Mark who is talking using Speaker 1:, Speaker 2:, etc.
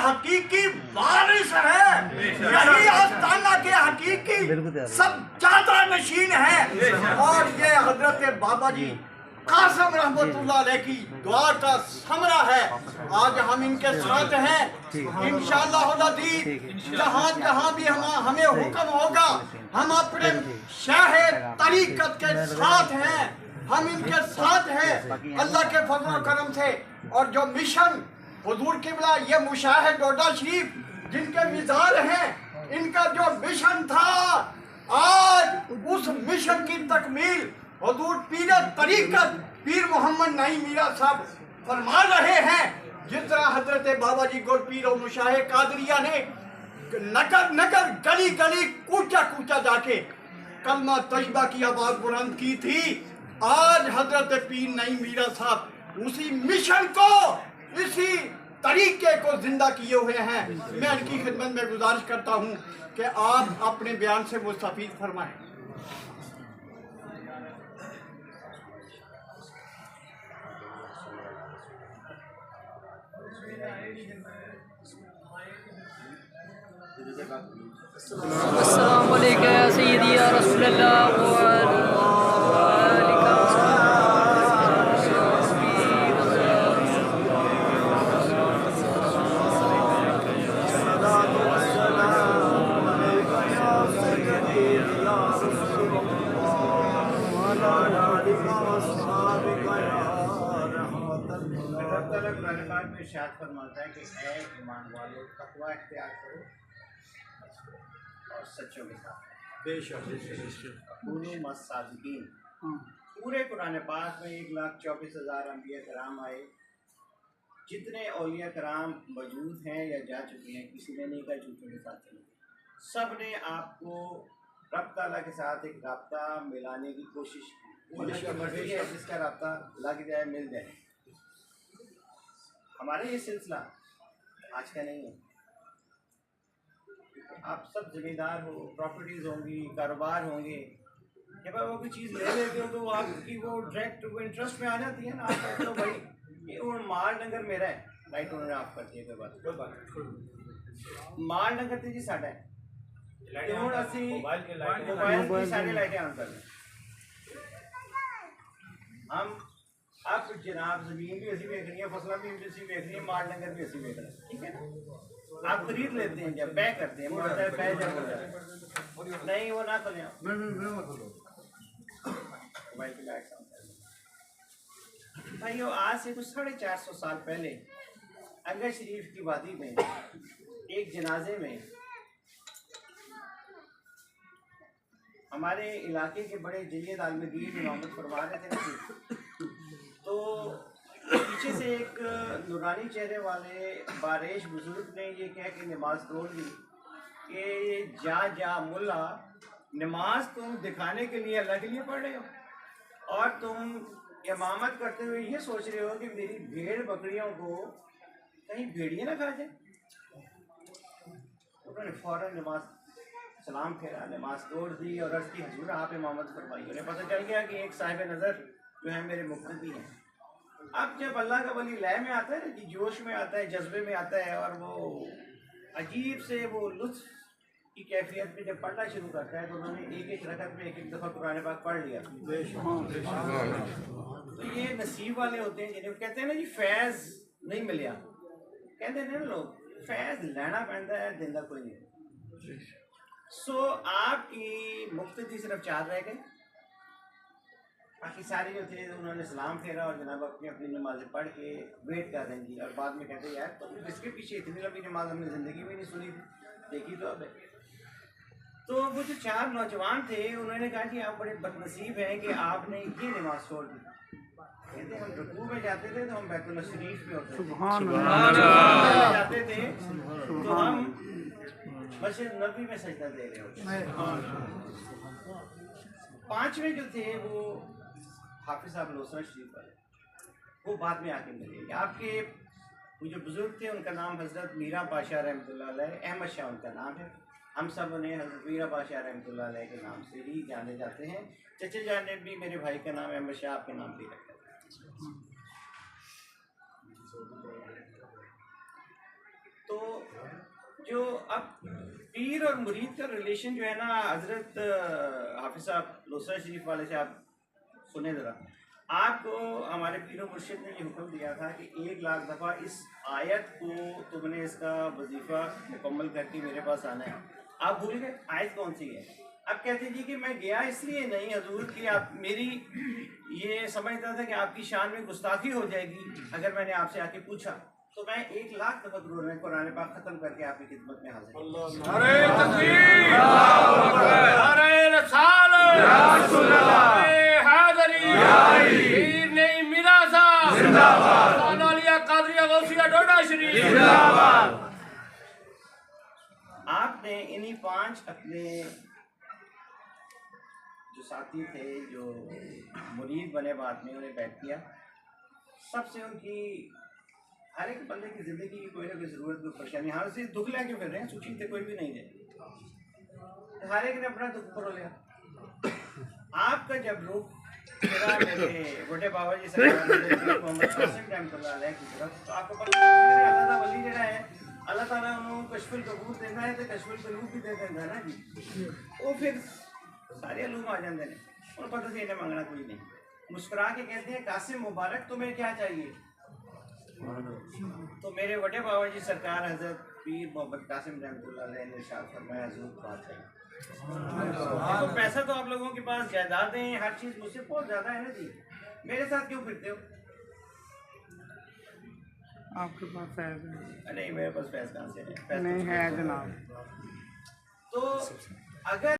Speaker 1: हकीकी वारिस है, यही आस्ताना के हकीकी सब ज्यादा नशीन है। और ये हजरत बाबा जी कासिम रहमतुल्लाह अलैह की दुआ का समरा है। आज हम इनके साथ हैं इंशाअल्लाह जहाँ जहाँ भी हमें हुक्म होगा हम अपने शाह तरीकत के साथ हैं, हम इनके साथ हैं अल्लाह के फजल करम से। और जो मिशन हुजूर किबला ये मुशाह डोडा शरीफ जिनके मिजाज हैं, इनका जो मिशन था आज उस मिशन की तकमील हुजूर पीर तरीकत पीर मोहम्मद नाई मीरा साहब फरमा रहे हैं। जिस तरह हजरत बाबा जी गुल पीर और मुशाहे कादरिया ने नगर नगर गली गली कूचा कूचा जाके कलमा तैयबा की आवाज बुलंद की थी, आज हजरत पीर नाई मीरा साहब उसी मिशन को इसी तरीके को जिंदा किए हुए हैं। मैं इनकी खिदमत में गुजारिश करता हूँ कि आप अपने बयान से मुस्तफीद फरमाएं।
Speaker 2: अस्सलाम वालेकुम या सय्यदी या रसूलल्लाह
Speaker 3: में इरशाद फरमाता है कि ऐ ईमान वालों तकवा इख्तियार करो और सच्चों के साथ बेशक मस्सादिकीन। पूरे कुरान पाक में 1,24,000 अंबिया कराम आए। जितने औलिया कराम मौजूद हैं या जा चुके हैं, किसी ने नहीं कहा झूठों के साथ चलो, सब ने आपको रब ताला के साथ एक राब्ता मिलाने की कोशिश की। मर्जी है जिसका राब्ता लग जाए मिल जाए। हमारे ये सिलसिला आज का नहीं है। आप सब जिम्मेदार हो, प्रॉपर्टीज़ होंगी, कारोबार होंगे, जब आप कोई चीज़ ले लेते हो तो आपकी वो डायरेक्ट वो इंटरेस्ट में आ जाती है ना। आप कहते हो भाई ये वो माल डंगर मेरा है, राइट उन्होंने आप कर दिया। कोई बात माल डंगर तो जी साढ़ा है, मोबाइल की सारी लाइटें ऑन कर लें हम। अब जनाब ज़मीन भी ऐसी बेच रही है, फसलें भी ऐसी बेच रही है, माल डंगर भी ऐसी बेच रहे हैं, ठीक है ना। आप खरीद लेते हैं, जब बै करते हैं नहीं वो ना खोलें मोबाइल की लाइट भाइयों। आज से कुछ 450 साल पहले अंगर शरीफ की वादी में एक जनाजे में हमारे इलाके के बड़े जय्यद आलमगीर इमामत फरमा रहे थे। तो पीछे से एक नूरानी चेहरे वाले बारिश बुजुर्ग ने ये कह के नमाज तोड़ दी कि जा मुल्ला, नमाज तुम दिखाने के लिए अल्लाह के लिए पढ़ रहे हो और तुम इमामत करते हुए ये सोच रहे हो कि मेरी भेड़ बकरियों को कहीं भेड़िए ना खा जाए। उन्होंने फौरन नमाज सलाम फेरा, नमाज तोड़ दी और अर्ज़ की हुजूर आप इमामत फरमाइए। उन्हें पता चल गया कि एक साहिब नज़र जो है मेरे मुक्तदी हैं। अब जब अल्लाह का वली लय में आता है ना, जोश में आता है, जज्बे में आता है और वो अजीब से वो लुत्फ की कैफियत में जब पढ़ना शुरू करता है तो उन्होंने एक एक रकत में एक एक दफ़ा कुरान पाक पढ़ लिया। तो ये नसीब वाले होते हैं जिन्हें कहते हैं ना जी फैज़ नहीं मिलिया, कहते हैं ना लोग फैज़ लेना पैदा है, दिंदा कोई नहीं। सो आपकी मुक्तदी सिर्फ 4 रह गए, बाकी सारे जो थे उन्होंने सलाम फेरा और जनाब अपनी अपनी नमाज़ें पढ़ के वेट कर रहे हैं। और बाद में कहते हैं यार तो इसके पीछे इतनी लंबी नमाज हमने ज़िंदगी में नहीं सुनी, देखी तो अब है। तो वो जो 4 नौजवान थे उन्होंने कहा कि आप बड़े बदनसीब हैं कि आपने ये नमाज छोड़ दी। कहते हम रुकू में जाते थे तो हम बैतुल्लाह शरीफ में होते थे, जाते थे तो हम मस्जिद नबी में सजदा दे रहे होते। 5वें जो थे वो हाफिज साहब लोसना शरीफ वाले, वो बाद में आके मिले। आपके वो जो बुजुर्ग थे उनका नाम हज़रत मीरा बादशाह रहमतुल्लाह अलैह, अहमद शाह उनका नाम है। हम सब उन्हें हज़रत मीरा बादशाह रहमतुल्लाह अलैह के नाम से ही जाने जाते हैं। चचे जान ने भी मेरे भाई का नाम अहमद शाह आपके नाम भी रखा है। तो तो जो अब पीर और मुरीद का रिलेशन जो है ना, हजरत हाफिज साहब लोसरा शरीफ वाले से आप सुने ज़रा, आपको हमारे पीर और मुर्शिद ने ये हुक्म दिया था कि 1 लाख दफ़ा इस आयत को तुमने इसका वजीफ़ा मुकम्मल करके मेरे पास आना है। आप भूल गए आयत कौन सी है? अब कहते जी कि मैं गया इसलिए नहीं हजूर कि आप मेरी ये समझता था कि आपकी शान में गुस्ताखी हो जाएगी अगर मैंने आपसे आके पूछा, तो मैं 1 लाख दफ़ा कुरान पाक खत्म करके आपकी खिदमत में हाजिर हूं।
Speaker 4: अरे तकबीर, अरे रसालत, या रसूल अल्लाह, हाज़री, पीर नहीं मिला सा जिंदाबाद, सानालिया कादरिया गौसिया डोडा शरीफ जिंदाबाद।
Speaker 3: आपने इन्हीं 5 अपने जो साथी थे, जो मुरीद बने बाद में, उन्हें बैठ किया। सबसे उनकी हर एक बंदे की ज़िंदगी की कोई ना कोई ज़रूरत, कोई परेशानी, हर से दुख लेके फिर रहे हैं, सुखी थे कोई भी नहीं थे, तो हर एक ने अपना दुख परो लिया। आपका जब रुख मेरा मेरे बड़े बाबा जी सरकार मोहम्मद कासिम रहमतुल्लाह अलैह की तरफ, तो आपको पता है अल्लाह दा वली जेड़ा है, अल्लाह ताला उन्होंने कशफुल कबूर देना है तो कशफुल कलूब भी दे देंदा ना जी। वो फिर सारे अलूम आ जाते हैं, उन्हें पता से इन्हें मांगना कोई नहीं, मुस्कुरा के कहते हैं कासिम मुबारक तुम्हें क्या चाहिए? तो मेरे बड़े बाबा जी सरकार हजरत पीर मोहम्मद कासिम रहमतुल्लाह अलैह ने इरशाद फरमाया हजूर बात चाहिए। तो पैसा तो आप लोगों के पास, जायदादें, हर चीज़ मुझसे बहुत ज़्यादा है ना जी, मेरे साथ क्यों फिरते हो?
Speaker 5: आपके पास फैज है?
Speaker 3: नहीं, मेरे पास पैसा कहाँ से है?
Speaker 5: नहीं है जनाब।
Speaker 3: तो अगर